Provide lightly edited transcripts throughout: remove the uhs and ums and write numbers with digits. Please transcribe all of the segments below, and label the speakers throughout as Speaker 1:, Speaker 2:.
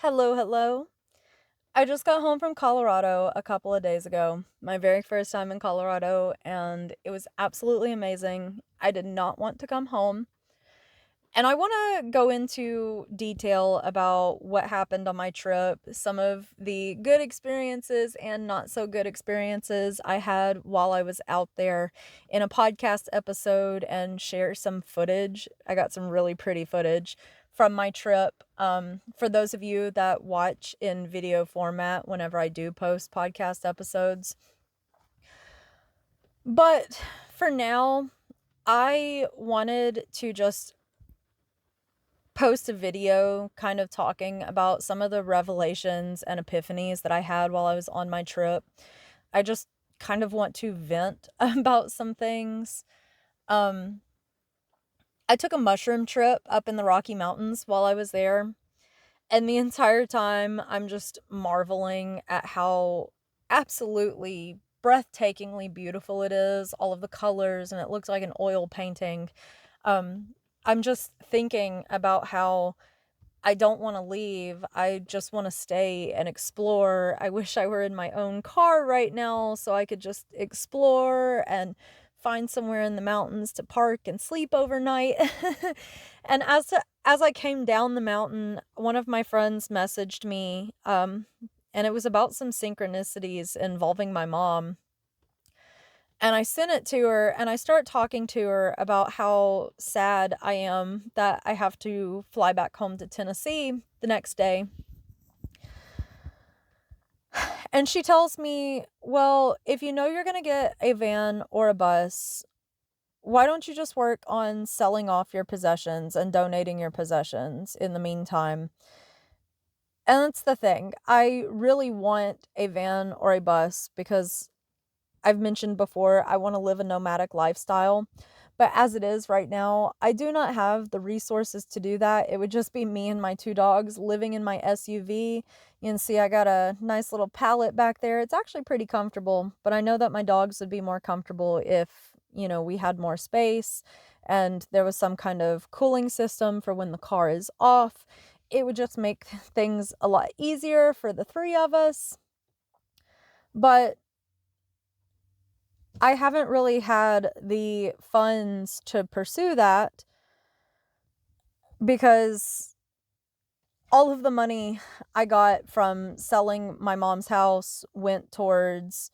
Speaker 1: Hello, hello. I just got home from Colorado a couple of days ago. My very first time in Colorado, and it was absolutely amazing. I did not want to come home. And I want to go into detail about what happened on my trip, some of the good experiences and not so good experiences I had while I was out there in a podcast episode and share some footage. I got some really pretty footage from my trip. For those of you that watch in video format whenever I do post podcast episodes. But for now, I wanted to just post a video kind of talking about some of the revelations and epiphanies that I had while I was on my trip. I just kind of want to vent about some things. Um, I took a mushroom trip up in the Rocky Mountains while I was there, and the entire time I'm just marveling at how absolutely breathtakingly beautiful it is, all of the colors, and it looks like an oil painting. I'm just thinking about how I don't wanna leave, I just wanna stay and explore. I wish I were in my own car right now so I could just explore and find somewhere in the mountains to park and sleep overnight. And as I came down the mountain, one of my friends messaged me, and it was about some synchronicities involving my mom. And I sent it to her, and I start talking to her about how sad I am that I have to fly back home to Tennessee the next day. And she tells me, "Well, if you know you're gonna get a van or a bus, why don't you just work on selling off your possessions and donating your possessions in the meantime?" And that's the thing. I really want a van or a bus because I've mentioned before, I wanna live a nomadic lifestyle, but as it is right now, I do not have the resources to do that. It would just be me and my 2 dogs living in my SUV. You can see I got a nice little pallet back there. It's actually pretty comfortable, but I know that my dogs would be more comfortable if, we had more space and there was some kind of cooling system for when the car is off. It would just make things a lot easier for the 3 of us, but I haven't really had the funds to pursue that because all of the money I got from selling my mom's house went towards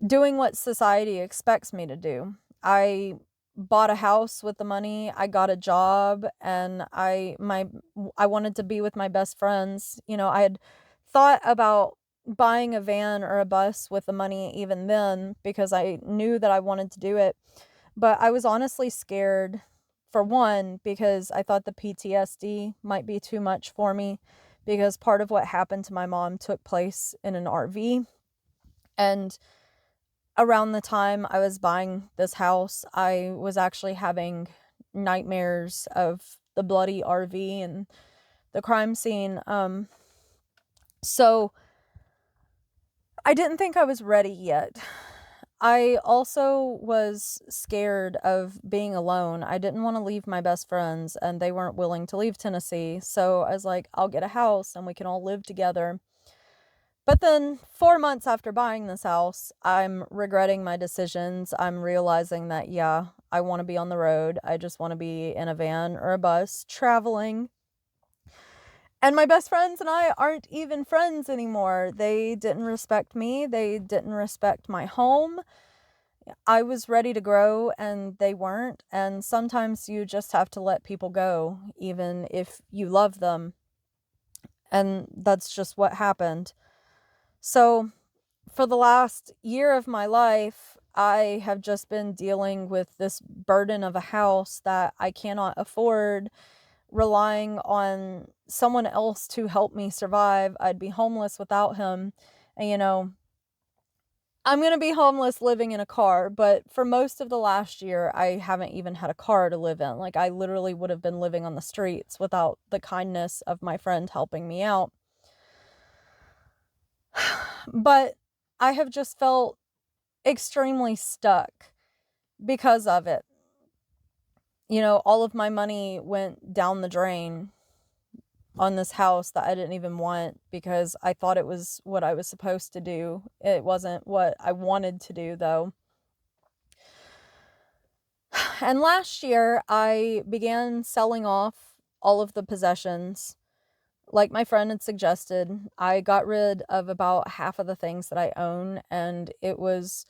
Speaker 1: doing what society expects me to do. I bought a house with the money, I got a job, and I wanted to be with my best friends. I had thought about buying a van or a bus with the money even then because I knew that I wanted to do it, but I was honestly scared, for one, because I thought the PTSD might be too much for me because part of what happened to my mom took place in an RV, and around the time I was buying this house, I was actually having nightmares of the bloody RV and the crime scene. So I didn't think I was ready yet. I also was scared of being alone. I didn't want to leave my best friends, and they weren't willing to leave Tennessee. So I was like, I'll get a house and we can all live together. But then 4 months after buying this house, I'm regretting my decisions. I'm realizing that, yeah, I wanna be on the road. I just wanna be in a van or a bus traveling. And my best friends and I aren't even friends anymore. They didn't respect me. They didn't respect my home. I was ready to grow and they weren't. And sometimes you just have to let people go, even if you love them. And that's just what happened. So for the last year of my life, I have just been dealing with this burden of a house that I cannot afford, relying on someone else to help me survive. I'd be homeless without him. And, I'm going to be homeless living in a car, but for most of the last year, I haven't even had a car to live in. Like, I literally would have been living on the streets without the kindness of my friend helping me out. But I have just felt extremely stuck because of it. All of my money went down the drain on this house that I didn't even want because I thought it was what I was supposed to do. It wasn't what I wanted to do, though. And last year, I began selling off all of the possessions. Like my friend had suggested, I got rid of about half of the things that I own, and it was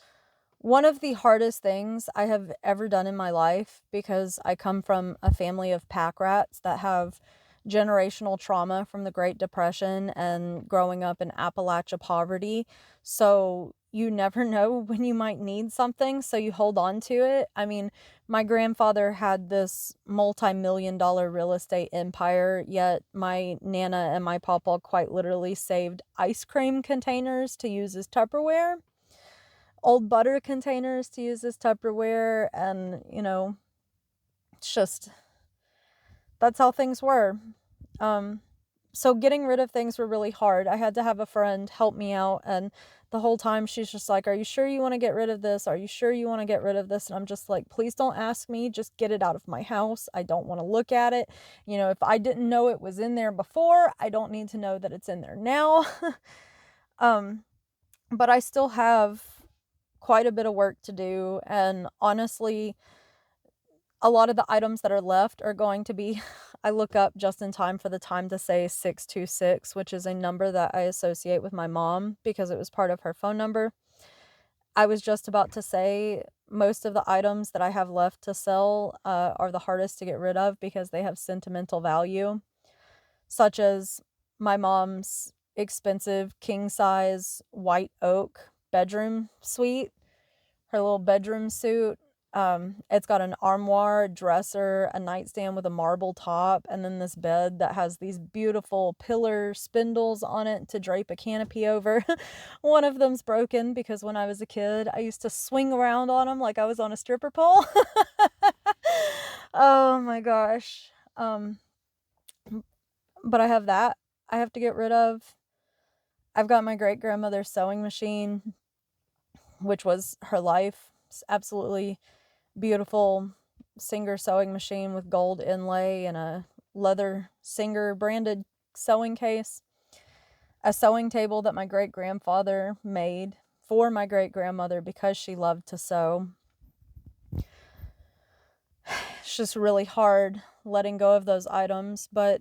Speaker 1: one of the hardest things I have ever done in my life because I come from a family of pack rats that have generational trauma from the Great Depression and growing up in Appalachia poverty. So you never know when you might need something, so you hold on to it. I mean, my grandfather had this multi-million-dollar real estate empire, yet my Nana and my papa quite literally saved ice cream containers to use as Tupperware, old butter containers to use as Tupperware, and, it's just, that's how things were. So getting rid of things were really hard. I had to have a friend help me out, and the whole time she's just like, "Are you sure you want to get rid of this? Are you sure you want to get rid of this?" And I'm just like, "Please don't ask me. Just get it out of my house. I don't want to look at it. If I didn't know it was in there before, I don't need to know that it's in there now." um, but I still have quite a bit of work to do, and honestly, a lot of the items that are left are going to be I look up just in time for the time to say 626, which is a number that I associate with my mom because it was part of her phone number. I was just about to say most of the items that I have left to sell are the hardest to get rid of because they have sentimental value, such as my mom's expensive king size white oak bedroom suite, her little bedroom suite. It's got an armoire, a dresser, a nightstand with a marble top, and then this bed that has these beautiful pillar spindles on it to drape a canopy over. One of them's broken because when I was a kid, I used to swing around on them like I was on a stripper pole. Oh my gosh. But I have that I have to get rid of. I've got my great grandmother's sewing machine, which was her life. It's absolutely beautiful Singer sewing machine with gold inlay and a leather Singer branded sewing case. A sewing table that my great grandfather made for my great grandmother because she loved to sew. It's just really hard letting go of those items, but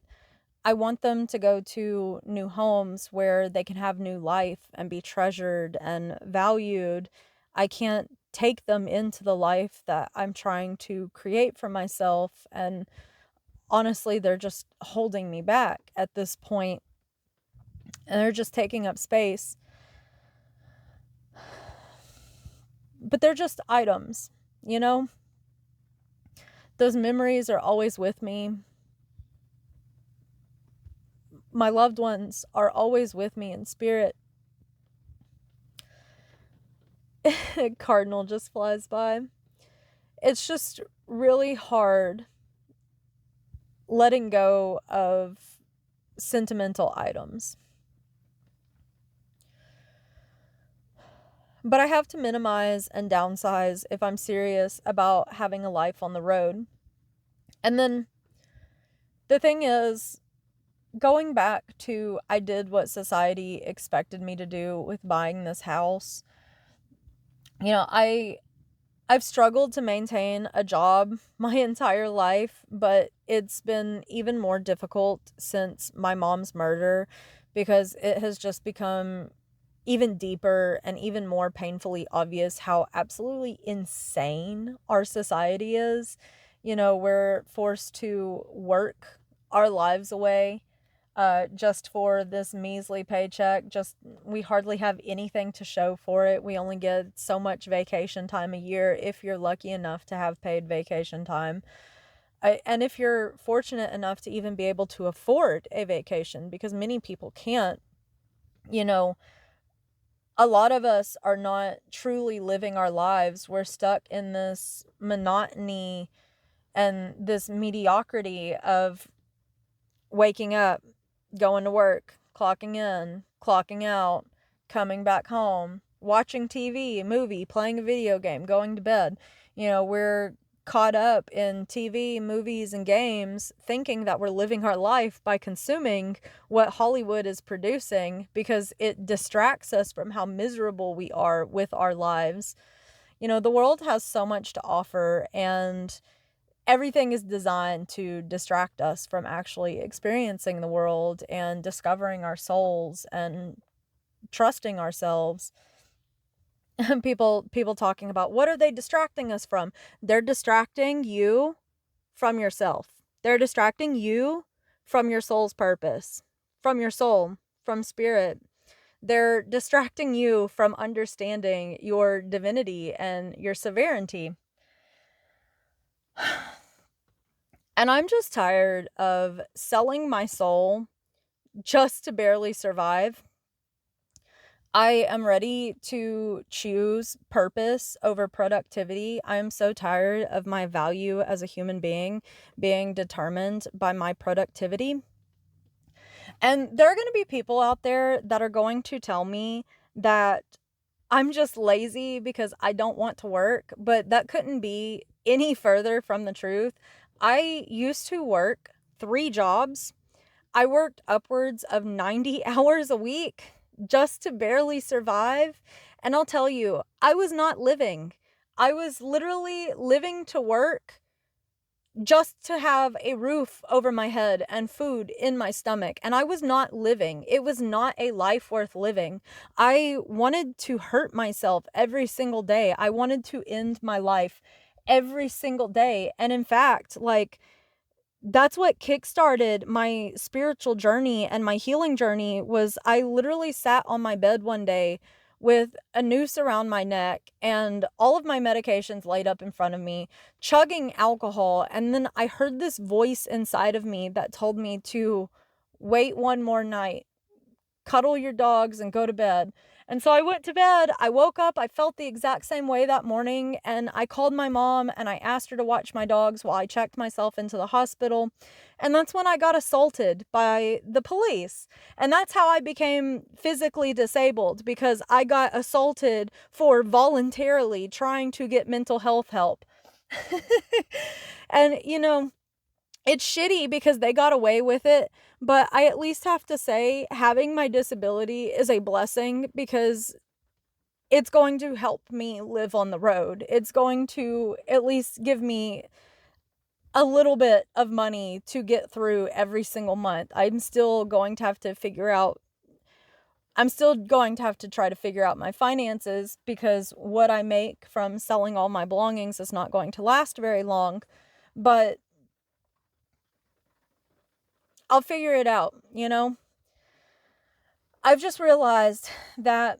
Speaker 1: I want them to go to new homes where they can have new life and be treasured and valued. I can't take them into the life that I'm trying to create for myself. And honestly, they're just holding me back at this point, and they're just taking up space. But they're just items, you know? Those memories are always with me. My loved ones are always with me in spirit. Cardinal just flies by. It's just really hard letting go of sentimental items. But I have to minimize and downsize if I'm serious about having a life on the road. And then the thing is, going back to I did what society expected me to do with buying this house. I've struggled to maintain a job my entire life, but it's been even more difficult since my mom's murder because it has just become even deeper and even more painfully obvious how absolutely insane our society is. We're forced to work our lives away just for this measly paycheck. Just we hardly have anything to show for it. We only get so much vacation time a year if you're lucky enough to have paid vacation time. And if you're fortunate enough to even be able to afford a vacation, because many people can't, you know, a lot of us are not truly living our lives. We're stuck in this monotony and this mediocrity of waking up, going to work, clocking in, clocking out, coming back home, watching TV, a movie, playing a video game, going to bed. We're caught up in TV, movies, and games, thinking that we're living our life by consuming what Hollywood is producing because it distracts us from how miserable we are with our lives. You know, the world has so much to offer, and everything is designed to distract us from actually experiencing the world and discovering our souls and trusting ourselves. People talking about, what are they distracting us from? They're distracting you from yourself. They're distracting you from your soul's purpose, from your soul, from spirit. They're distracting you from understanding your divinity and your sovereignty. And I'm just tired of selling my soul just to barely survive. I am ready to choose purpose over productivity. I am so tired of my value as a human being being determined by my productivity. And there are going to be people out there that are going to tell me that I'm just lazy because I don't want to work, but that couldn't be any further from the truth. I used to work 3 jobs. I worked upwards of 90 hours a week just to barely survive. And I'll tell you, I was not living. I was literally living to work just to have a roof over my head and food in my stomach. And I was not living. It was not a life worth living. I wanted to hurt myself every single day. I wanted to end my life every single day. And in fact, like, that's what kickstarted my spiritual journey and my healing journey. Was I literally sat on my bed one day with a noose around my neck and all of my medications laid up in front of me, chugging alcohol, and then I heard this voice inside of me that told me to wait one more night, cuddle your dogs, and go to bed. And so I went to bed. I woke up. I felt the exact same way that morning. And I called my mom and I asked her to watch my dogs while I checked myself into the hospital. And that's when I got assaulted by the police. And that's how I became physically disabled, because I got assaulted for voluntarily trying to get mental health help. And, you know, it's shitty because they got away with it, but I at least have to say having my disability is a blessing, because it's going to help me live on the road. It's going to at least give me a little bit of money to get through every single month. I'm still going to have to try to figure out my finances, because what I make from selling all my belongings is not going to last very long, but I'll figure it out, you know? I've just realized that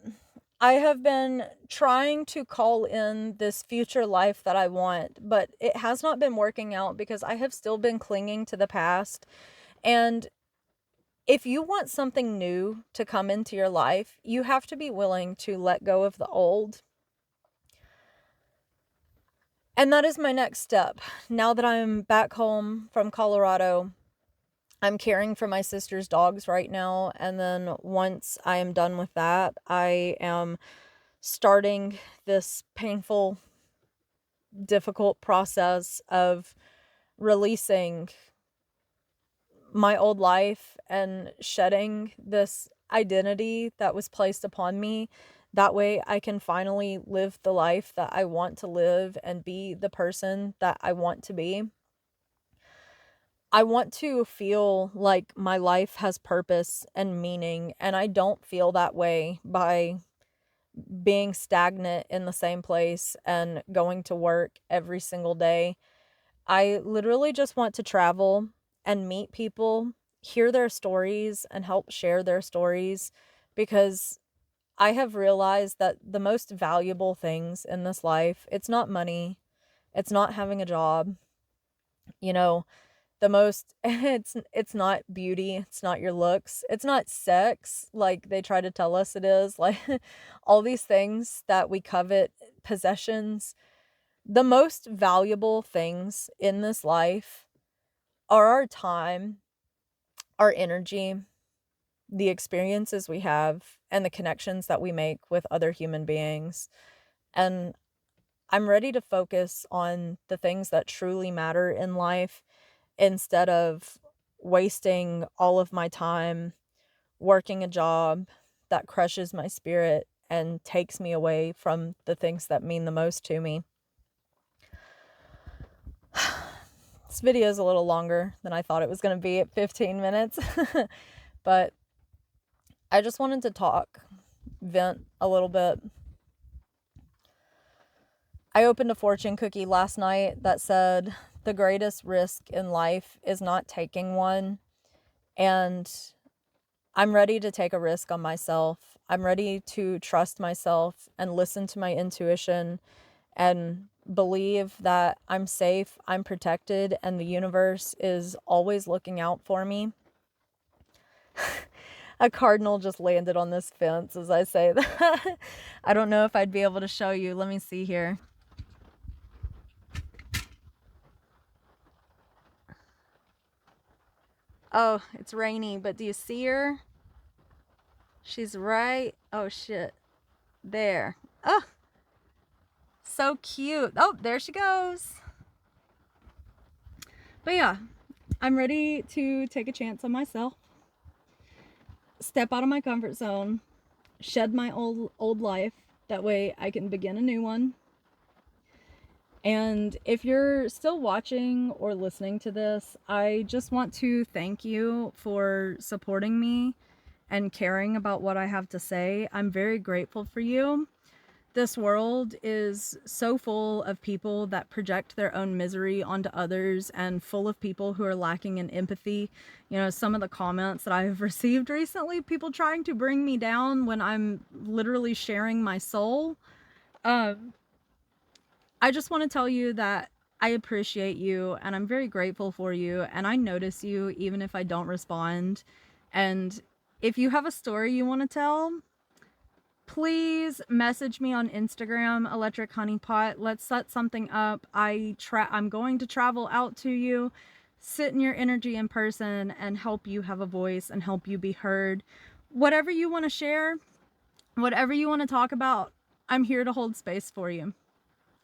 Speaker 1: I have been trying to call in this future life that I want, but it has not been working out because I have still been clinging to the past. And if you want something new to come into your life, you have to be willing to let go of the old. And that is my next step. Now that I'm back home from Colorado, I'm caring for my sister's dogs right now. And then once I am done with that, I am starting this painful, difficult process of releasing my old life and shedding this identity that was placed upon me. That way I can finally live the life that I want to live and be the person that I want to be. I want to feel like my life has purpose and meaning, and I don't feel that way by being stagnant in the same place and going to work every single day. I literally just want to travel and meet people, hear their stories, and help share their stories, because I have realized that the most valuable things in this life, it's not money, it's not having a job, you know, the most it's not beauty, it's not your looks, it's not sex like they try to tell us it is, like all these things that we covet, possessions. The most valuable things in this life are our time, our energy, the experiences we have, and the connections that we make with other human beings. And I'm ready to focus on the things that truly matter in life instead of wasting all of my time working a job that crushes my spirit and takes me away from the things that mean the most to me. This video is a little longer than I thought it was going to be at 15 minutes, but I just wanted to talk, vent a little bit. I opened a fortune cookie last night that said, the greatest risk in life is not taking one. And I'm ready to take a risk on myself. I'm ready to trust myself and listen to my intuition and believe that I'm safe, I'm protected, and the universe is always looking out for me. A cardinal just landed on this fence as I say that. I don't know if I'd be able to show you. Let me see here. Oh, it's rainy, but do you see her? She's right. Oh, shit. There. Oh, so cute. Oh, there she goes. But yeah, I'm ready to take a chance on myself. Step out of my comfort zone. Shed my old life. That way I can begin a new one. And if you're still watching or listening to this, I just want to thank you for supporting me and caring about what I have to say. I'm very grateful for you. This world is so full of people that project their own misery onto others and full of people who are lacking in empathy. You know, some of the comments that I have received recently, people trying to bring me down when I'm literally sharing my soul. I just want to tell you that I appreciate you and I'm very grateful for you and I notice you even if I don't respond. And if you have a story you want to tell, please message me on Instagram, Electric Honeypot. Let's set something up. I'm going to travel out to you, sit in your energy in person and help you have a voice and help you be heard. Whatever you want to share, whatever you want to talk about, I'm here to hold space for you.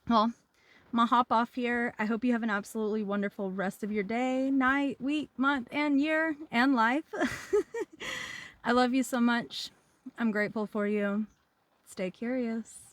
Speaker 1: Well, I'm gonna hop off here. I hope you have an absolutely wonderful rest of your day, night, week, month, and year, and life. I love you so much. I'm grateful for you. Stay curious.